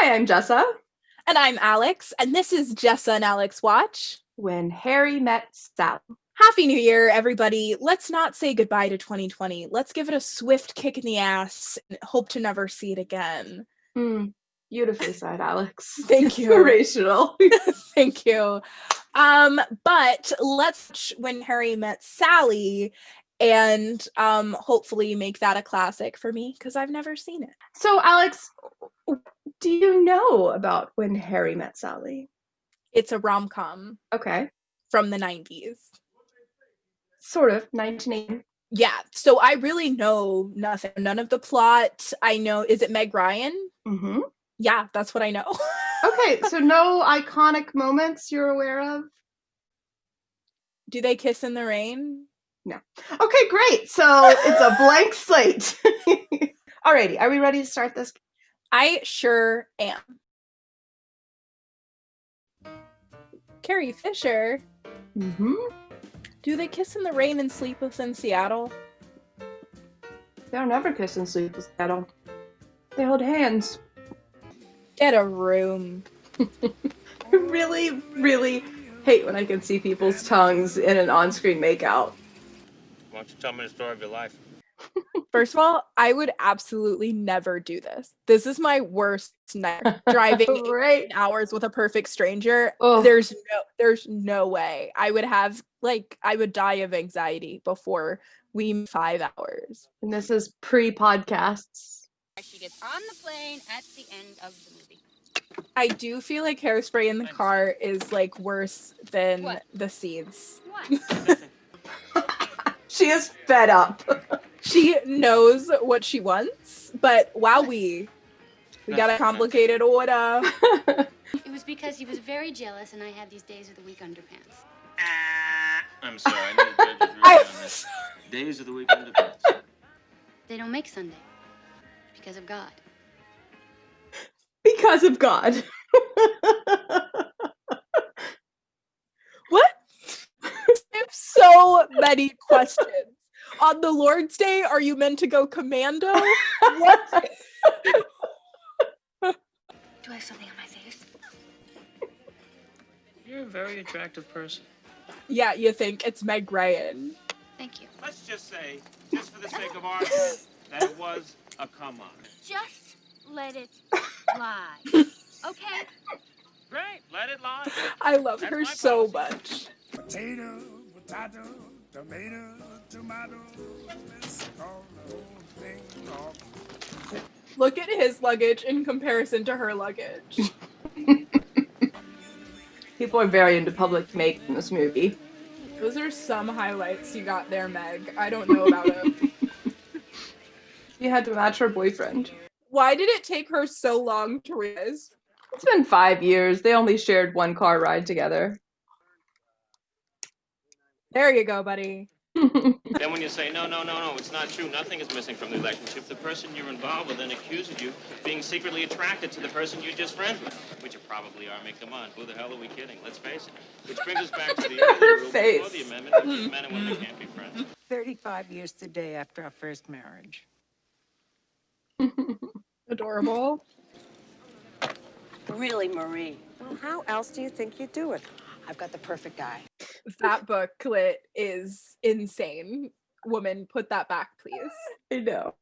Hi, I'm Jessa. And I'm Alex, and this is Jessa and Alex Watch. When Harry Met Sally. Happy New Year, everybody. Let's not say goodbye to 2020. Let's give it a swift kick in the ass and hope to never see it again. Beautifully said, Alex. Thank you. Inspirational. Thank you. But let's watch When Harry Met Sally and hopefully make that a classic for me because I've never seen it. So, Alex, do you know about When Harry Met Sally? It's a rom-com. Okay. From the 90s. Sort of, 1980. Yeah, so I really know nothing. None of the plot. I know, is it Meg Ryan? Mm-hmm. Yeah, that's what I know. Okay, so no iconic moments you're aware of? Do they kiss in the rain? No. Okay, great. So it's a blank slate. Alrighty, are we ready to start this? I sure am. Carrie Fisher? Mm-hmm. Do they kiss in the rain in Sleepless in Seattle? They don't ever kiss and sleep with Seattle. They hold hands. Get a room. I really, really hate when I can see people's tongues in an on-screen makeout. Why don't you tell me the story of your life? First of all, I would absolutely never do this. This is my worst nightmare. Driving Right. 18 hours with a perfect stranger. Oh. There's no way. I would die of anxiety before 5 hours. And this is pre-podcasts. She gets on the plane at the end of the movie. I do feel like Hairspray in the car is like worse than the scenes. What? She is fed up. She knows what she wants, but wow, we got a complicated order. It was because he was very jealous and I had these days of the week underpants. I'm sorry, I need the judge's ruling on this. Days of the week underpants. They don't make Sunday. Because of God. Because of God. What? I have so many questions. On the Lord's Day, are you meant to go commando? What? Do I have something on my face? You're a very attractive person. Yeah, you think it's Meg Ryan. Thank you. Let's just say, just for the sake of argument, that it was a come on. Just let it lie. Okay? Great, let it lie. I love her That's my so policy. much. Potato, potato, tomato, tomato. Let's call the whole thing off. Look at his luggage in comparison to her luggage. People are very into public make in this movie. Those are some highlights you got there, Meg. I don't know about it. She had to match her boyfriend. Why did it take her so long to realize? It's been 5 years. They only shared one car ride together. There you go, buddy. Then when you say, no, it's not true, nothing is missing from the relationship, the person you're involved with then accuses you of being secretly attracted to the person you just friends with. Which you probably are. I mean, come on, who the hell are we kidding? Let's face it. Which brings us back to the earlier rule before the amendment, which is men and women can't be friends. 35 years today after our first marriage. Adorable. Really, Marie? Well, how else do you think you do it? I've got the perfect guy. That booklet is insane. Woman, put that back, please. I know.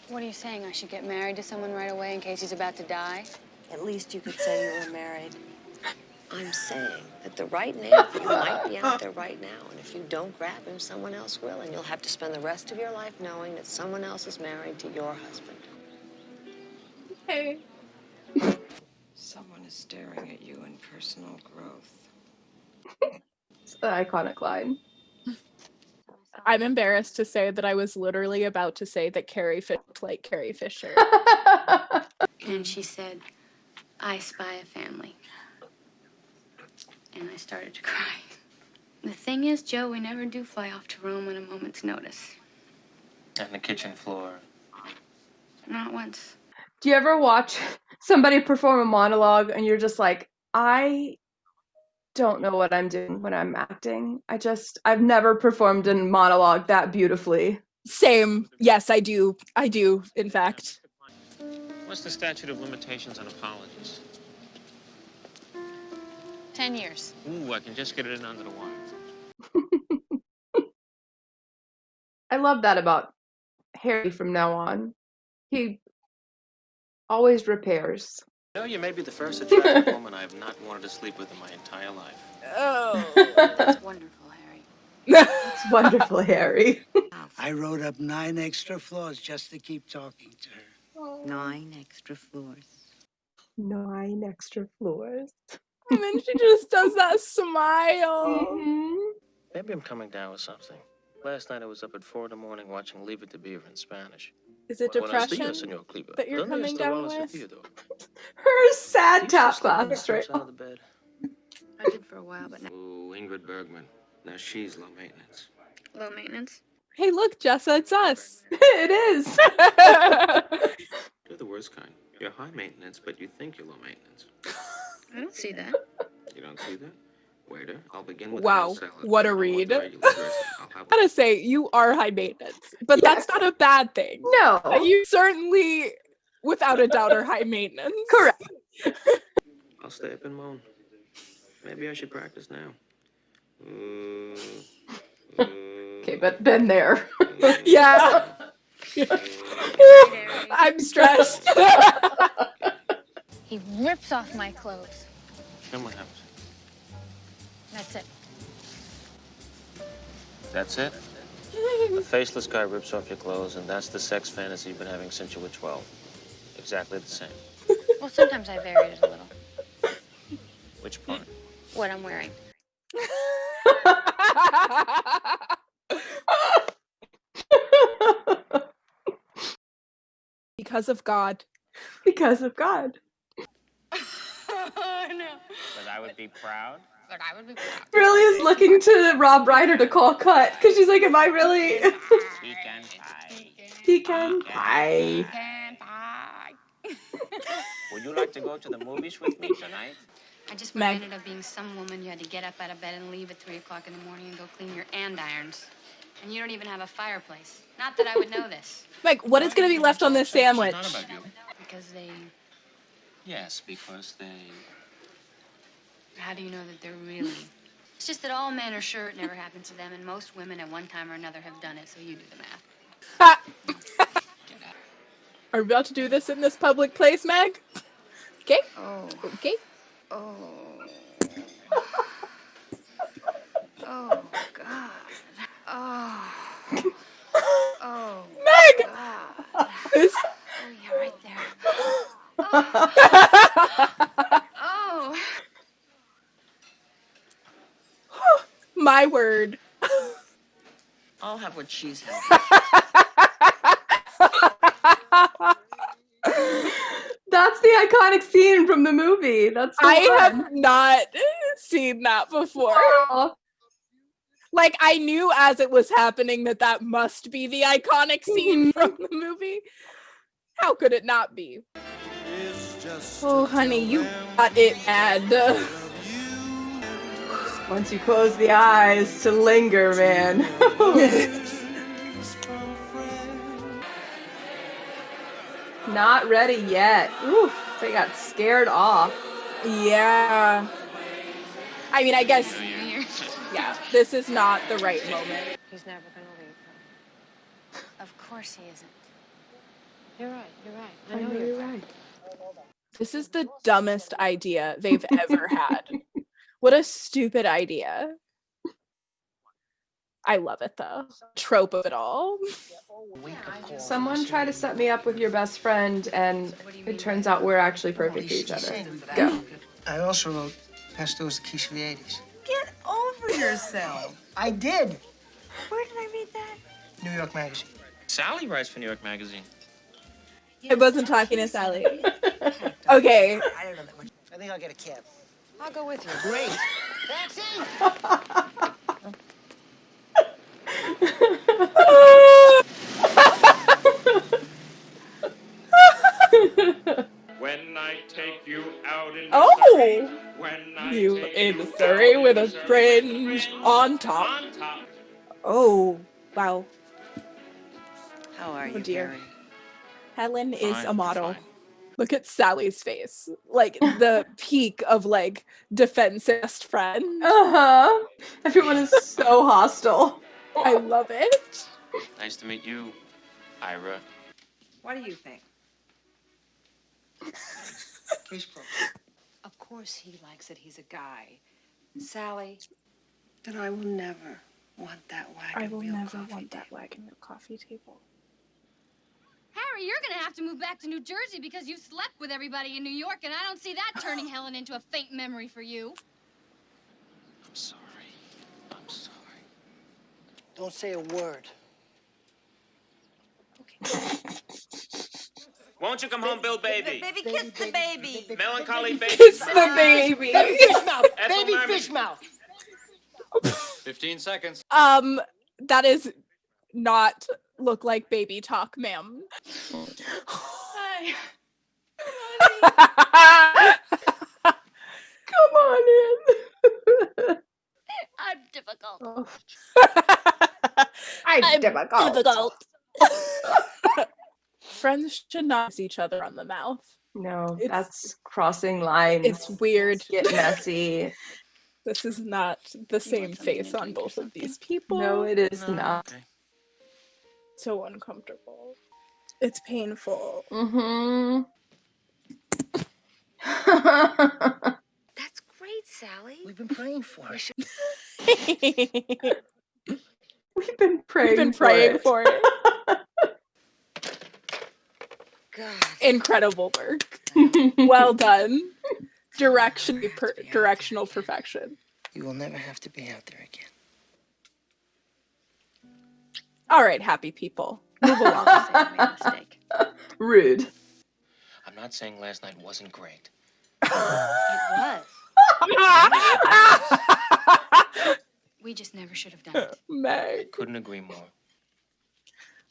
What are you saying? I should get married to someone right away in case he's about to die? At least you could say you were married. I'm saying that the right man for you might be out there right now, and if you don't grab him, someone else will, and you'll have to spend the rest of your life knowing that someone else is married to your husband. Hey. Someone is staring at you in personal growth. It's the iconic line. I'm embarrassed to say that I was literally about to say that Carrie Fisher looked like Carrie Fisher. And she said, I spy a family. And I started to cry. The thing is, Joe, we never do fly off to Rome on a moment's notice. And the kitchen floor. Not once. Do you ever watch somebody perform a monologue and you're just like, I don't know what I'm doing when I'm acting. I've never performed a monologue that beautifully. Same. Yes, I do. I do, in fact. What's the statute of limitations on apologies? 10 years. Ooh, I can just get it in under the wire. I love that about Harry from now on. He always repairs. You know, you may be the first attractive woman I have not wanted to sleep with in my entire life. Oh. That's wonderful, Harry. It's wonderful, Harry. I wrote up 9 extra floors just to keep talking to her. 9 extra floors. 9 extra floors. And then she just does that smile. Mhm. Maybe I'm coming down with something. Last night I was up at 4 in the morning watching Leave It to Beaver in Spanish. Is it Buenos depression dias, señor Cleaver. that you're ¿Dónde coming está down Wallace with? Theodore? Her sad You tap still sleep when he class right steps out of the bed? I did for a while, but now Ooh, Ingrid Bergman. Now she's low maintenance. low maintenance. Hey, look, Jessa, it's us. It is. You're the worst kind. You're high maintenance, but you think you're low maintenance. I don't see that. You don't see that? Waiter, I'll begin with Wow, a salad. what a I don't want read. the regular dressing. I'll have I gotta say, you are high maintenance, but Yes. that's not a bad thing. No. You certainly, without a doubt, are high maintenance. Correct. I'll stay up and moan. Maybe I should practice now. Okay, but been there. Yeah. Harry. I'm stressed. He rips off my clothes. Then what happens? That's it. That's it? A faceless guy rips off your clothes, and that's the sex fantasy you've been having since you were 12. Exactly the same. Well, sometimes I varied it a little. Which part? What I'm wearing. Because of God. Because of God. Oh, no. But I would be proud. But I would be proud. Really is looking to Rob Reiner to call cut because she's like, am I really? Pecan pie. Pecan pie. Pecan pie. Would you like to go to the movies with me tonight? I just Meg. reminded of being some woman you had to get up out of bed and leave at 3 o'clock in the morning and go clean your andirons. And you don't even have a fireplace. Not that I would know this. Like, what is going to be left on this sandwich? It's not about you. Because they... Yes, because they... How do you know that they're really... It's just that all men are sure it never happened to them, and most women at one time or another have done it, so you do the math. Ha! Are we about to do this in this public place, Meg? Okay. Oh. Okay. Oh. Oh, God. Oh. Oh. Meg! God. This... Oh, yeah, right there. Oh. My word. I'll have what she's having. That's the iconic scene from the movie. That's the I one. have not seen that before. Aw. Like, I knew as it was happening that that must be the iconic scene from the movie. How could it not be? Oh, honey, you got it bad. Once you close the eyes to linger, man. Not ready yet. Oof, they got scared off. Yeah. I mean, I guess, You're... yeah, this is not the right moment. He's never gonna leave her. Of course he isn't. You're right, you're right. I know you're right. This is the dumbest idea they've ever had. What a stupid idea. I love it, though. Trope of it all. Someone try to set me up with your best friend, and it turns out we're actually perfect for each other. Go. I also wrote Pastos de Quiche Get over yourself. I did. Where did I read that? New York Magazine. Sally writes for New York Magazine. I wasn't talking to Sally. Okay. I don't know that much. I think I'll get a cab. I'll go with you. Great. Taxi! When I take you out in Oh! when I You take in Surrey with a fringe on top. on top. Oh, wow. How are Oh, you, dear. Barry? Helen is Fine, a model. fine. Look at Sally's face. Like, the peak of, like, defense best friend. Uh-huh. Everyone is so hostile. I love it. Nice to meet you, Ira. What do you think? Case closed. Of course he likes it. He's a guy. Sally, then I will never want that wagon wheel coffee table. Harry, you're gonna have to move back to New Jersey because you slept with everybody in New York, and I don't see that turning Helen into a faint memory for you. I'm sorry. I'm sorry. Don't say a word. Won't you come home, Bill Baby? Baby, kiss the baby. Melancholy baby. Kiss the baby. Baby fish mouth. Ethel Baby Merman. fish mouth. 15 seconds. That is not look like baby talk, ma'am. Hi. Come on in. I'm difficult. Oh. I'm difficult. Friends should not kiss each other on the mouth. No, that's crossing lines. It's weird. Get messy. This is not the same face on both of these people. No, it is not. Okay. So uncomfortable. It's painful. Mm-hmm. That's great, Sally. We've been praying for it. We've been praying, We've been praying for it. God. Incredible work. Well done. Directional perfection. You will never have to be out there again. All right, happy people. Move along. I made a mistake. Rude. I'm not saying last night wasn't great. It was. We just never should have done it. Meg. Couldn't agree more.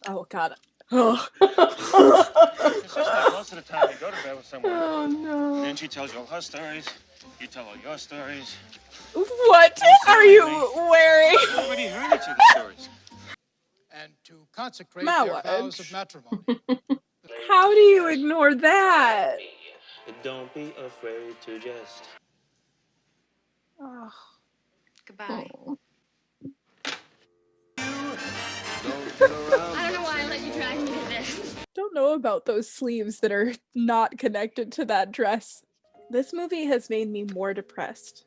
Oh, God. Oh. It's just like most of the time you go to bed with someone. Oh no. Then she tells you all her stories. You tell all your stories. What are you wearing? I've already heard each of the stories. And to consecrate My their word. vows of matrimony. How do you ignore that? Don't be afraid to just. Oh. Goodbye. Oh. I don't know why I let you drag me to this. Don't know about those sleeves that are not connected to that dress. This movie has made me more depressed.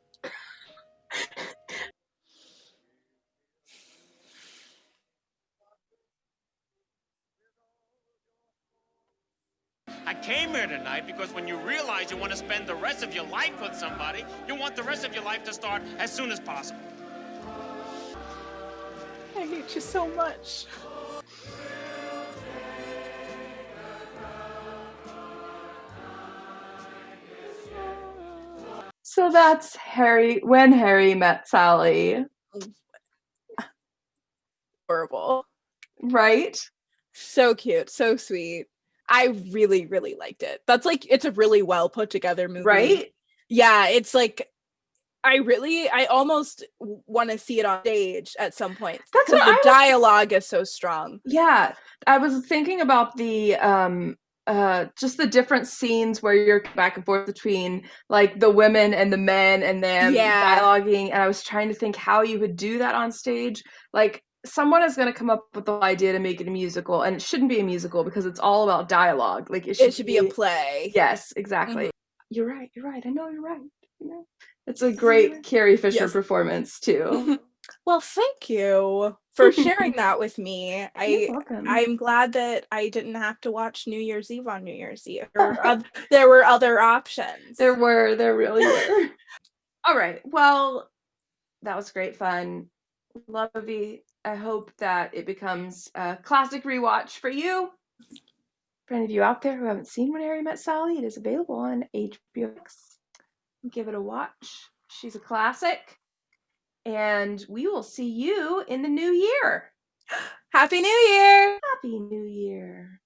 I came here tonight because when you realize you want to spend the rest of your life with somebody, you want the rest of your life to start as soon as possible. I hate you so much. So that's When Harry Met Sally, Horrible. right? So cute, so sweet. I really, really liked it. That's like, it's a really well put together movie. Right? Yeah, it's like, I almost want to see it on stage at some point. That's because what the dialogue is so strong. Yeah, I was thinking about the just the different scenes where you're back and forth between like the women and the men and them dialoguing, and I was trying to think how you would do that on stage. Like someone is going to come up with the idea to make it a musical, and it shouldn't be a musical because it's all about dialogue. Like it should be a play. Yes, exactly. You're right. I know you're right. You know, it's a great Carrie Fisher performance too. Well, thank you for sharing that with me. You're welcome. I'm glad that I didn't have to watch New Year's Eve on New Year's Eve. There were other options. There really were. All right. Well, that was great fun. Love the movie. I hope that it becomes a classic rewatch for you. For any of you out there who haven't seen When Harry Met Sally, it is available on HBO Max. Give it a watch. She's a classic. And we will see you in the new year. Happy New Year! Happy New Year.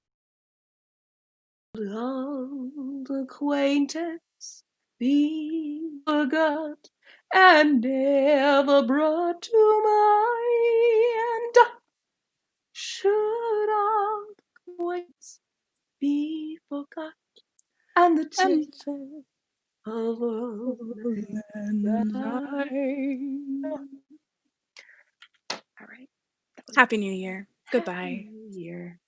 Old acquaintance be forgot and never brought to mind. Should old acquaintance be forgot and the And tip of a All right. Happy New Year. Goodbye. Happy New Year.